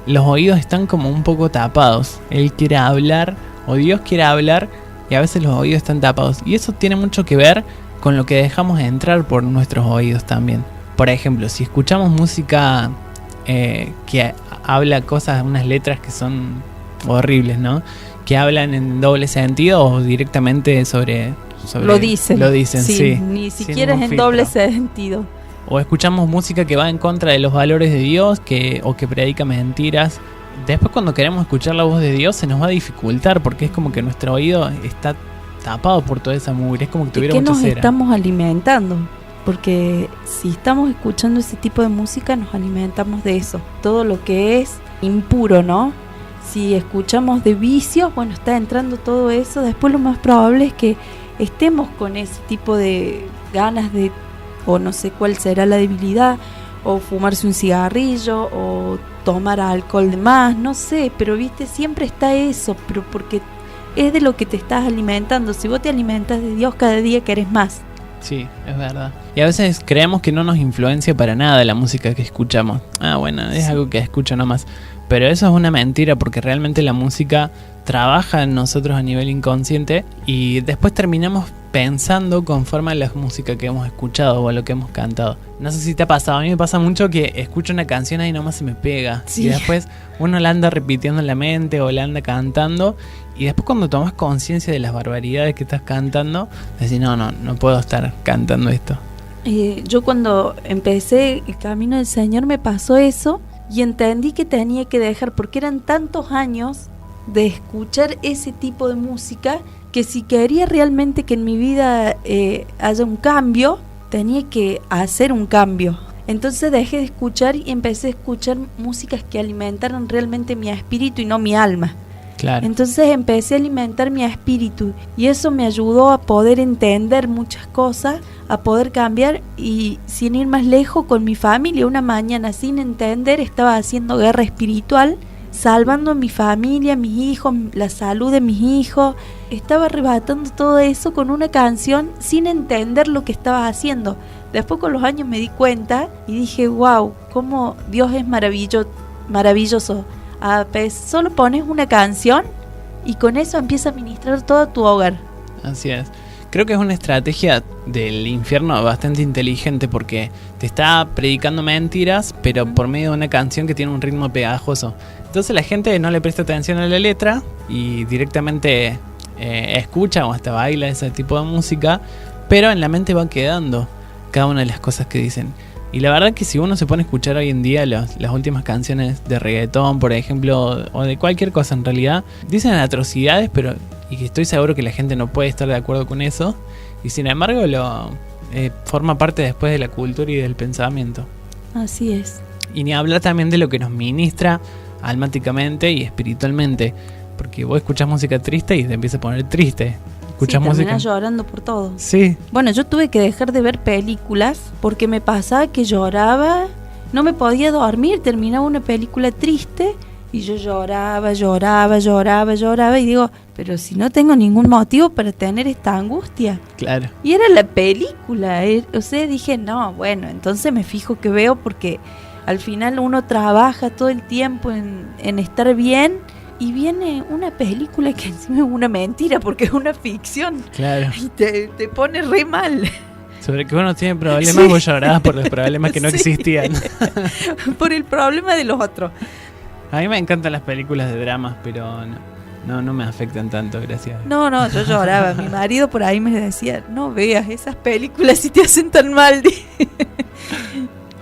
los oídos están como un poco tapados. Él quiere hablar, o Dios quiere hablar, y a veces los oídos están tapados. Y eso tiene mucho que ver con lo que dejamos entrar por nuestros oídos también. Por ejemplo, si escuchamos música que habla cosas, unas letras que son horribles, ¿no? Que hablan en doble sentido o directamente sobre lo dicen, sí. Ni siquiera es en doble sentido. O escuchamos música que va en contra de los valores de Dios o que predica mentiras. Después, cuando queremos escuchar la voz de Dios, se nos va a dificultar porque es como que nuestro oído está tapado por toda esa mugre. Es como que tuviera mucha cera. ¿Qué nos estamos alimentando? Porque si estamos escuchando ese tipo de música, nos alimentamos de eso. Todo lo que es impuro, ¿no? Si escuchamos de vicios, bueno, está entrando todo eso. Después lo más probable es que estemos con ese tipo de ganas de, o no sé cuál será la debilidad, o fumarse un cigarrillo, o tomar alcohol de más, no sé, pero viste, siempre está eso, pero porque es de lo que te estás alimentando. Si vos te alimentas de Dios, cada día querés más. Sí, es verdad. Y a veces creemos que no nos influencia para nada la música que escuchamos. Bueno, es algo que escucho nomás. Pero eso es una mentira, porque realmente la música trabaja en nosotros a nivel inconsciente y después terminamos pensando conforme a la música que hemos escuchado o a lo que hemos cantado. No sé si te ha pasado, a mí me pasa mucho que escucho una canción y nomás se me pega. Sí. Y después uno la anda repitiendo en la mente o la anda cantando, y después cuando tomas conciencia de las barbaridades que estás cantando, decís, no puedo estar cantando esto. Yo cuando empecé el camino del Señor me pasó eso y entendí que tenía que dejar, porque eran tantos años de escuchar ese tipo de música que si quería realmente que en mi vida haya un cambio, tenía que hacer un cambio. Entonces dejé de escuchar y empecé a escuchar músicas que alimentaran realmente mi espíritu y no mi alma. Claro. Entonces empecé a alimentar mi espíritu y eso me ayudó a poder entender muchas cosas, a poder cambiar. Y sin ir más lejos, con mi familia, una mañana sin entender estaba haciendo guerra espiritual, salvando a mi familia, a mis hijos, la salud de mis hijos. Estaba arrebatando todo eso con una canción sin entender lo que estaba haciendo. Después con los años me di cuenta y dije, wow, cómo Dios es maravilloso. Solo pones una canción y con eso empieza a ministrar todo tu hogar. Así es. Creo que es una estrategia del infierno bastante inteligente, porque te está predicando mentiras, pero por medio de una canción que tiene un ritmo pegajoso. Entonces la gente no le presta atención a la letra y directamente escucha o hasta baila ese tipo de música, pero en la mente va quedando cada una de las cosas que dicen. Y la verdad que si uno se pone a escuchar hoy en día las últimas canciones de reggaetón, por ejemplo, o de cualquier cosa en realidad, dicen atrocidades, pero y que estoy seguro que la gente no puede estar de acuerdo con eso, y sin embargo forma parte después de la cultura y del pensamiento. Así es. Y ni hablar también de lo que nos ministra almáticamente y espiritualmente, porque vos escuchás música triste y te empieza a poner triste. Escuchás música terminás llorando por todo. Sí. Bueno, yo tuve que dejar de ver películas porque me pasaba que lloraba, no me podía dormir, terminaba una película triste y yo lloraba y digo, pero si no tengo ningún motivo para tener esta angustia. Claro. Y era la película, o sea, dije, no, bueno, entonces me fijo que veo porque al final uno trabaja todo el tiempo en estar bien. Y viene una película que encima es una mentira porque es una ficción. Claro. Y te pone re mal. Sobre que uno tiene problemas, vos llorabas por los problemas que no existían. Por el problema de los otros. A mí me encantan las películas de dramas, pero no me afectan tanto, gracias. No, yo lloraba. Mi marido por ahí me decía, no veas esas películas si te hacen tan mal.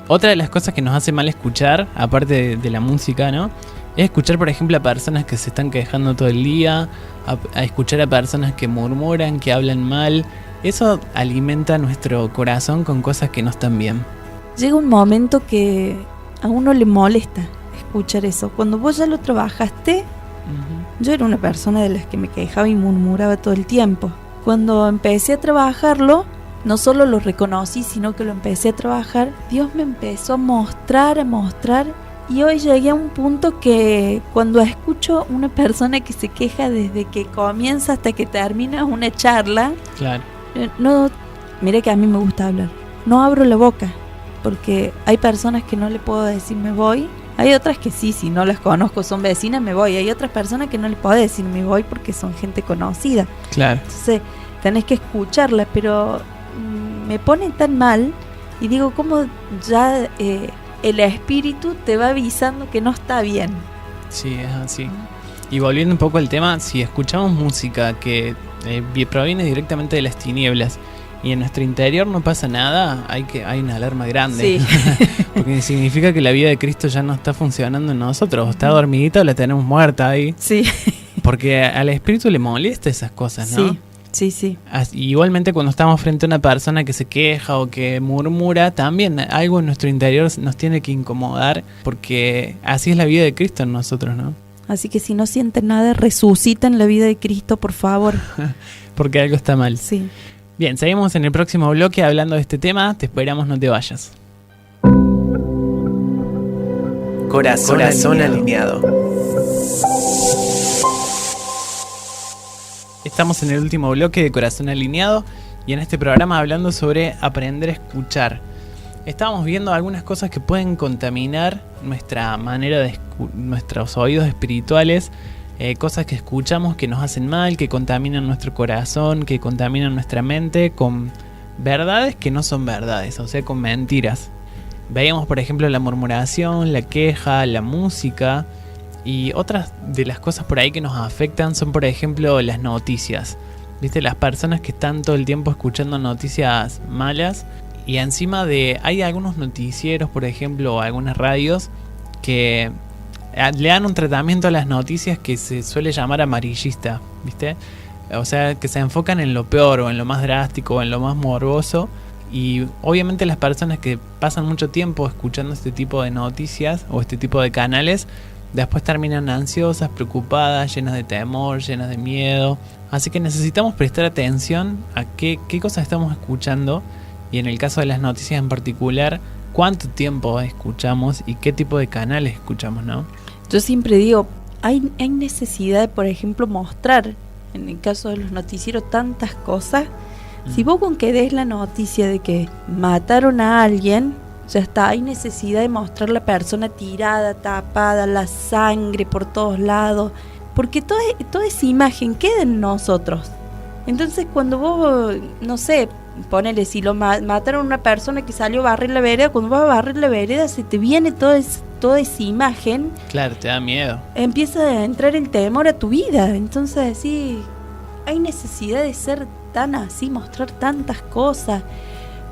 Otra de las cosas que nos hace mal escuchar, aparte de la música, ¿no? Es escuchar, por ejemplo, a personas que se están quejando todo el día, a escuchar a personas que murmuran, que hablan mal. Eso alimenta nuestro corazón con cosas que no están bien. Llega un momento que a uno le molesta escuchar eso. Cuando vos ya lo trabajaste, yo era una persona de las que me quejaba y murmuraba todo el tiempo. Cuando empecé a trabajarlo, no solo lo reconocí, sino que lo empecé a trabajar, Dios me empezó a mostrar. Y hoy llegué a un punto que cuando escucho una persona que se queja desde que comienza hasta que termina una charla, claro, no, mira que a mí me gusta hablar, no abro la boca, porque hay personas que no le puedo decir me voy, hay otras que sí, si no las conozco, son vecinas, me voy, hay otras personas que no le puedo decir me voy porque son gente conocida. Claro. Entonces tenés que escucharla, pero me pone tan mal y digo, ¿cómo ya el espíritu te va avisando que no está bien? Sí, es así. Y volviendo un poco al tema, si escuchamos música que proviene directamente de las tinieblas y en nuestro interior no pasa nada, hay una alarma grande. Sí. Porque significa que la vida de Cristo ya no está funcionando en nosotros, o está dormidita o la tenemos muerta ahí. Sí. Porque al espíritu le molesta esas cosas, ¿no? Sí. Igualmente cuando estamos frente a una persona que se queja o que murmura, también algo en nuestro interior nos tiene que incomodar, porque así es la vida de Cristo en nosotros, ¿no? Así que si no sienten nada, resuciten la vida de Cristo, por favor. Porque algo está mal. Sí. Bien, seguimos en el próximo bloque hablando de este tema. Te esperamos, no te vayas. Corazón alineado. Estamos en el último bloque de Corazón Alineado y en este programa hablando sobre aprender a escuchar. Estábamos viendo algunas cosas que pueden contaminar nuestra manera de nuestros oídos espirituales, cosas que escuchamos que nos hacen mal, que contaminan nuestro corazón, que contaminan nuestra mente con verdades que no son verdades, o sea, con mentiras. Veíamos, por ejemplo, la murmuración, la queja, la música. Y otras de las cosas por ahí que nos afectan son, por ejemplo, las noticias. ¿Viste? Las personas que están todo el tiempo escuchando noticias malas. Y encima hay algunos noticieros, por ejemplo, o algunas radios que le dan un tratamiento a las noticias que se suele llamar amarillista, ¿viste? O sea, que se enfocan en lo peor o en lo más drástico o en lo más morboso. Y obviamente las personas que pasan mucho tiempo escuchando este tipo de noticias o este tipo de canales, después terminan ansiosas, preocupadas, llenas de temor, llenas de miedo. Así que necesitamos prestar atención a qué cosas estamos escuchando. Y en el caso de las noticias en particular, cuánto tiempo escuchamos y qué tipo de canales escuchamos, ¿no? Yo siempre digo, hay necesidad de, por ejemplo, mostrar, en el caso de los noticieros, tantas cosas. Si vos con que des la noticia de que mataron a alguien, ya está, hay necesidad de mostrar la persona tirada, tapada, la sangre por todos lados, porque toda esa imagen queda en nosotros. Entonces cuando vos, no sé, ponele, si lo mataron a una persona que salió a barrer la vereda, cuando vas a barrer la vereda se te viene toda esa imagen. Claro, te da miedo. Empieza a entrar el temor a tu vida. Entonces sí, hay necesidad de ser tan así, mostrar tantas cosas.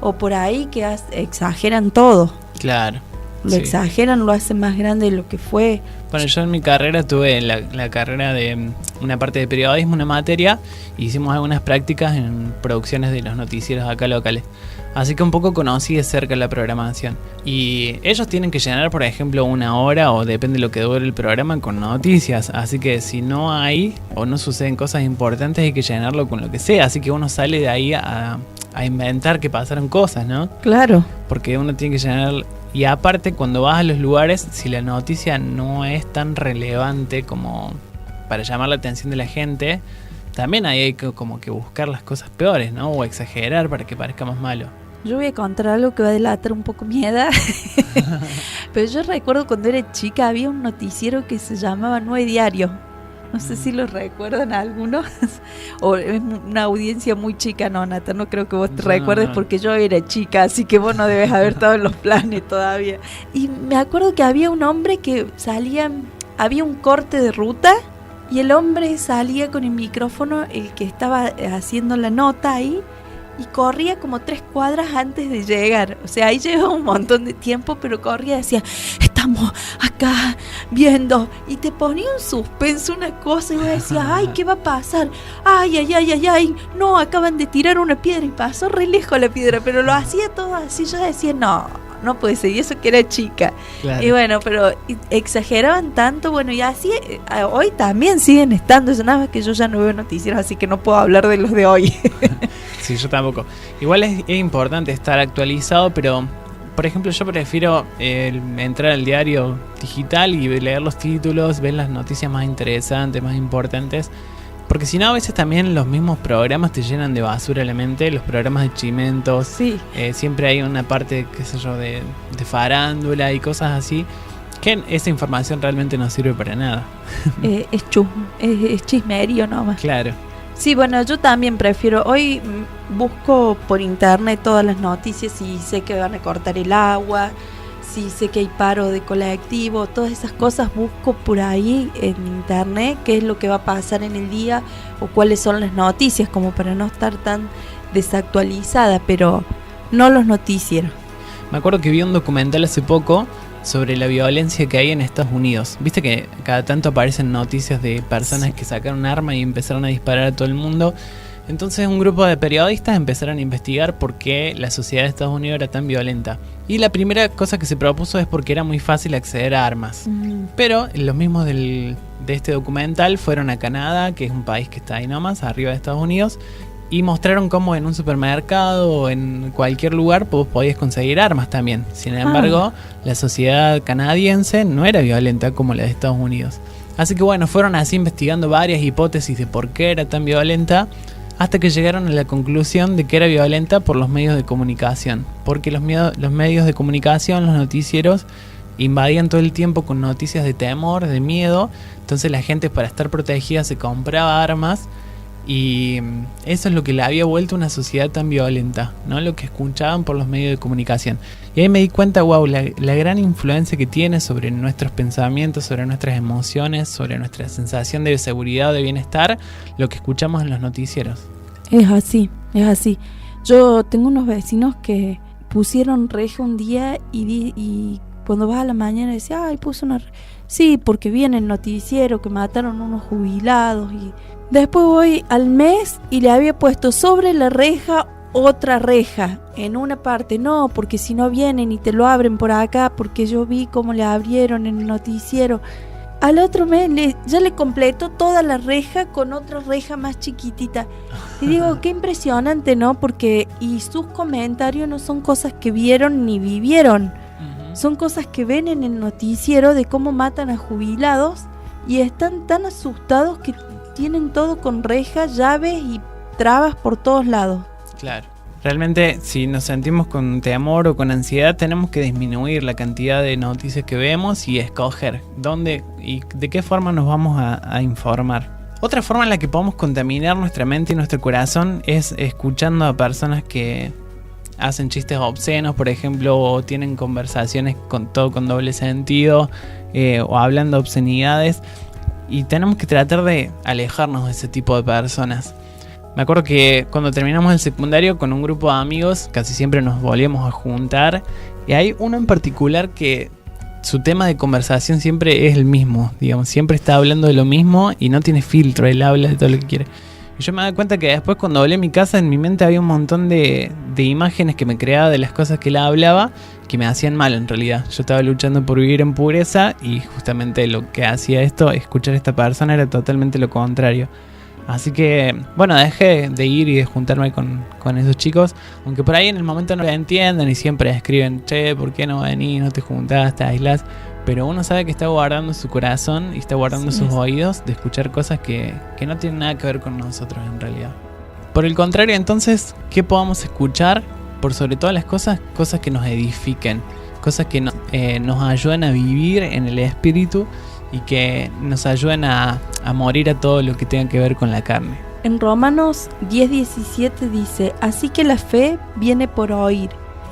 o por ahí que exageran todo. Claro. Lo exageran, lo hacen más grande de lo que fue. Bueno, yo en mi carrera tuve la carrera de una parte de periodismo, una materia, y hicimos algunas prácticas en producciones de los noticieros acá locales. Así que un poco conocí de cerca la programación. Y ellos tienen que llenar, por ejemplo, 1 hora, o depende de lo que dure el programa, con noticias. Así que si no hay o no suceden cosas importantes, hay que llenarlo con lo que sea. Así que uno sale de ahí a inventar que pasaron cosas, ¿no? Claro. Porque uno tiene que llenar. Y aparte, cuando vas a los lugares, si la noticia no es tan relevante como para llamar la atención de la gente, también ahí hay que como que buscar las cosas peores, ¿no? O exagerar para que parezca más malo. Yo voy a contar algo que va a delatar un poco mi edad. Pero yo recuerdo cuando era chica había un noticiero que se llamaba 9 Diario. No sé si lo recuerdan algunos. O es una audiencia muy chica, no, Nata, no creo que vos te recuerdes porque yo era chica, así que vos no debes haber estado en los planes todavía. Y me acuerdo que había un hombre que salía, había un corte de ruta y el hombre salía con el micrófono, el que estaba haciendo la nota ahí, y corría como 3 cuadras antes de llegar. O sea, ahí llevaba un montón de tiempo, pero corría y decía, estamos acá viendo. Y te ponía un suspenso, una cosa, y vos decías, ay, ¿qué va a pasar? Ay, no, acaban de tirar una piedra, y pasó re lejos la piedra, pero lo hacía todo así. Yo decía, no puede ser, y eso que era chica. Claro. Y bueno, pero exageraban tanto, bueno, y así hoy también siguen estando, eso nada más que yo ya no veo noticieros, así que no puedo hablar de los de hoy. Sí, yo tampoco. Igual es importante estar actualizado, pero por ejemplo yo prefiero entrar al diario digital y leer los títulos, ver las noticias más interesantes, más importantes. Porque si no, a veces también los mismos programas te llenan de basura la mente, los programas de chimentos. Sí. Siempre hay una parte, qué sé yo, de farándula y cosas así, que esa información realmente no sirve para nada. Es chismerío nomás. Claro. Sí, bueno, yo también prefiero, hoy busco por internet todas las noticias, si sé que van a cortar el agua, si sé que hay paro de colectivo, todas esas cosas busco por ahí en internet, qué es lo que va a pasar en el día o cuáles son las noticias, como para no estar tan desactualizada, pero no los noticieros. Me acuerdo que vi un documental hace poco sobre la violencia que hay en Estados Unidos. Viste que cada tanto aparecen noticias de personas que sacaron un arma y empezaron a disparar a todo el mundo. Entonces un grupo de periodistas empezaron a investigar por qué la sociedad de Estados Unidos era tan violenta. Y la primera cosa que se propuso es porque era muy fácil acceder a armas. Pero los mismos de este documental fueron a Canadá, que es un país que está ahí nomás, arriba de Estados Unidos, y mostraron cómo en un supermercado o en cualquier lugar vos podías conseguir armas también. Sin embargo, la sociedad canadiense no era violenta como la de Estados Unidos. Así que bueno, fueron así investigando varias hipótesis de por qué era tan violenta, hasta que llegaron a la conclusión de que era violenta por los medios de comunicación. Porque los medios de comunicación, los noticieros, invadían todo el tiempo con noticias de temor, de miedo. Entonces la gente, para estar protegida, se compraba armas. Y eso es lo que le había vuelto una sociedad tan violenta, ¿no? Lo que escuchaban por los medios de comunicación. Y ahí me di cuenta, wow, la gran influencia que tiene sobre nuestros pensamientos, sobre nuestras emociones, sobre nuestra sensación de seguridad o de bienestar, lo que escuchamos en los noticieros. Es así. Yo tengo unos vecinos que pusieron reja un día y cuando vas a la mañana decía, ay, puse una reja. Sí, porque viene el noticiero que mataron unos jubilados. Y después voy al mes y le había puesto sobre la reja otra reja en una parte. No, porque si no vienen y te lo abren por acá, porque yo vi cómo le abrieron en el noticiero. Al otro mes ya le completó toda la reja con otra reja más chiquitita. Y digo, qué impresionante, ¿no? Porque y sus comentarios no son cosas que vieron ni vivieron. Son cosas que ven en el noticiero de cómo matan a jubilados y están tan asustados que tienen todo con rejas, llaves y trabas por todos lados. Claro. Realmente, si nos sentimos con temor o con ansiedad, tenemos que disminuir la cantidad de noticias que vemos y escoger dónde y de qué forma nos vamos a informar. Otra forma en la que podemos contaminar nuestra mente y nuestro corazón es escuchando a personas que hacen chistes obscenos, por ejemplo, o tienen conversaciones con doble sentido, o hablando obscenidades, y tenemos que tratar de alejarnos de ese tipo de personas. Me acuerdo que cuando terminamos el secundario con un grupo de amigos casi siempre nos volvíamos a juntar. Y hay uno en particular que su tema de conversación siempre es el mismo. Digamos, siempre está hablando de lo mismo y no tiene filtro. Él habla de todo lo que quiere. Y yo me doy cuenta que después cuando volví a mi casa en mi mente había un montón de imágenes que me creaba de las cosas que él hablaba que me hacían mal en realidad. Yo estaba luchando por vivir en pureza y justamente lo que hacía escuchar a esta persona era totalmente lo contrario. Así que, bueno, dejé de ir y de juntarme con esos chicos, aunque por ahí en el momento no lo entiendan y siempre escriben, che, ¿por qué no venís? No te juntás, te aislás. Pero uno sabe que está guardando su corazón y está guardando sus oídos de escuchar cosas que no tienen nada que ver con nosotros en realidad. Por el contrario, entonces, ¿qué podamos escuchar? Por sobre todas las cosas que nos edifiquen, cosas que nos ayuden a vivir en el espíritu y que nos ayuden a morir a todo lo que tenga que ver con la carne. En Romanos 10:17 dice, así que la fe viene por oír,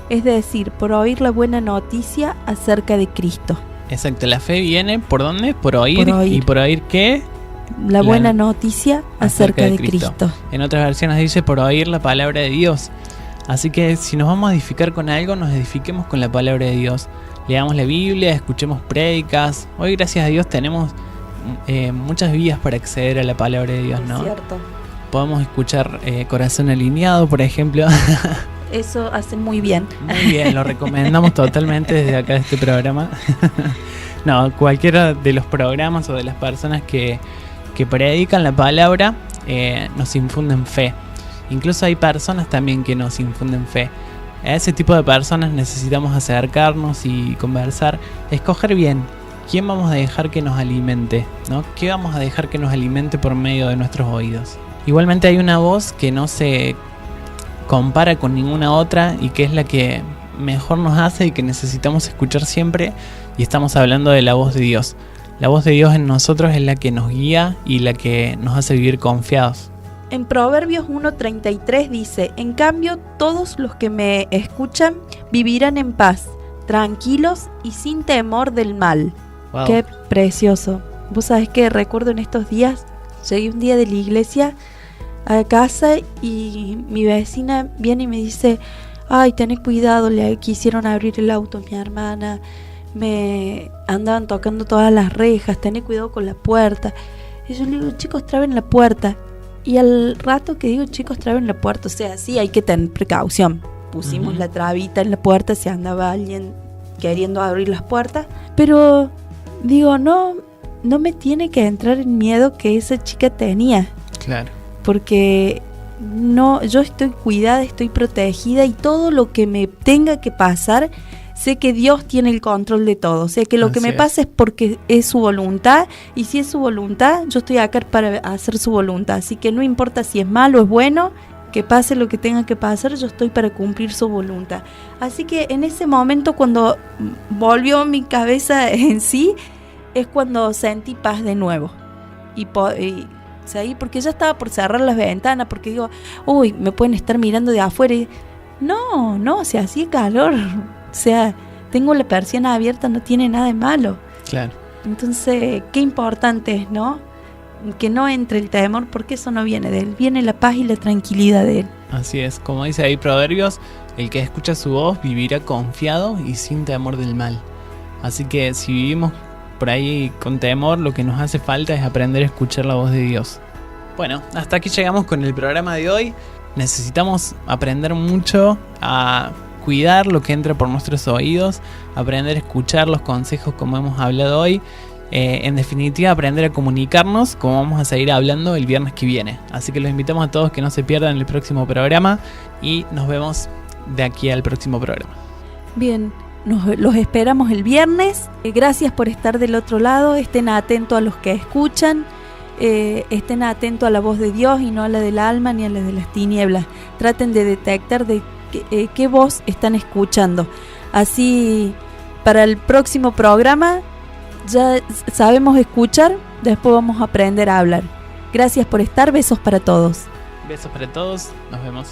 es decir, por oír la buena noticia acerca de Cristo. Exacto, la fe viene ¿por dónde? Por oír. Por oír. ¿Y por oír qué? La buena noticia acerca de Cristo. En otras versiones dice por oír la palabra de Dios. Así que si nos vamos a edificar con algo, nos edifiquemos con la palabra de Dios. Leamos la Biblia, escuchemos prédicas. Hoy, gracias a Dios, tenemos muchas vías para acceder a la palabra de Dios, ¿no? Es cierto. Podemos escuchar Corazón Alineado, por ejemplo. Eso hace muy bien. Muy bien, lo recomendamos totalmente desde acá de este programa. No, cualquiera de los programas o de las personas que predican la palabra nos infunden fe. Incluso hay personas también que nos infunden fe. A ese tipo de personas necesitamos acercarnos y conversar, escoger bien quién vamos a dejar que nos alimente, ¿no? ¿Qué vamos a dejar que nos alimente por medio de nuestros oídos? Igualmente hay una voz que no se compara con ninguna otra y que es la que mejor nos hace y que necesitamos escuchar siempre, y estamos hablando de la voz de Dios. La voz de Dios en nosotros es la que nos guía y la que nos hace vivir confiados. En Proverbios 1:33 dice, en cambio todos los que me escuchan vivirán en paz, tranquilos y sin temor del mal. Wow. Qué precioso. Vos sabés que recuerdo en estos días, llegué un día de la iglesia a casa y mi vecina viene y me dice, ay, tenés cuidado, le quisieron abrir el auto a mi hermana, me andaban tocando todas las rejas, tenés cuidado con la puerta. Y yo le digo, chicos, traben la puerta. Y al rato que digo, chicos, traben la puerta, o sea, sí hay que tener precaución. Pusimos la trabita en la puerta si andaba alguien queriendo abrir las puertas. Pero digo, no me tiene que entrar el miedo que esa chica tenía. Claro. Porque no, yo estoy cuidada, estoy protegida y todo lo que me tenga que pasar, sé que Dios tiene el control de todo. O sea, que lo que me pasa es porque es su voluntad, y si es su voluntad, yo estoy acá para hacer su voluntad. Así que no importa si es malo o es bueno, que pase lo que tenga que pasar, yo estoy para cumplir su voluntad. Así que en ese momento, cuando volvió mi cabeza en sí, es cuando sentí paz de nuevo. Y seguí, porque ya estaba por cerrar las ventanas, porque digo, uy, me pueden estar mirando de afuera. Y no, se hacía calor. O sea, tengo la persiana abierta, no tiene nada de malo. Claro. Entonces, qué importante es, ¿no? Que no entre el temor, porque eso no viene de él. Viene la paz y la tranquilidad de él. Así es, como dice ahí Proverbios, el que escucha su voz vivirá confiado y sin temor del mal. Así que si vivimos por ahí con temor, lo que nos hace falta es aprender a escuchar la voz de Dios. Bueno, hasta aquí llegamos con el programa de hoy. Necesitamos aprender mucho a cuidar lo que entra por nuestros oídos, aprender a escuchar los consejos como hemos hablado hoy, en definitiva aprender a comunicarnos como vamos a seguir hablando el viernes que viene. Así que los invitamos a todos que no se pierdan el próximo programa y nos vemos de aquí al próximo programa. Bien, los esperamos el viernes. Gracias por estar del otro lado. Estén atentos a los que escuchan. Estén atentos a la voz de Dios y no a la del alma ni a la de las tinieblas. Traten de detectar de qué voz están escuchando. Así, para el próximo programa ya sabemos escuchar, después vamos a aprender a hablar. Gracias por estar, besos para todos. Besos para todos, nos vemos.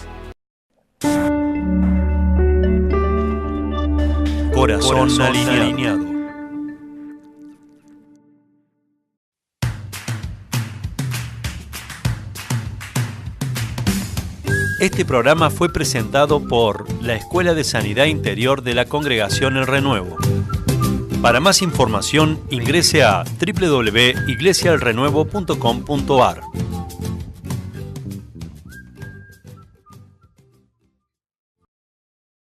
Corazón alineado. Este programa fue presentado por la Escuela de Sanidad Interior de la Congregación El Renuevo. Para más información ingrese a www.iglesiaelrenuevo.com.ar.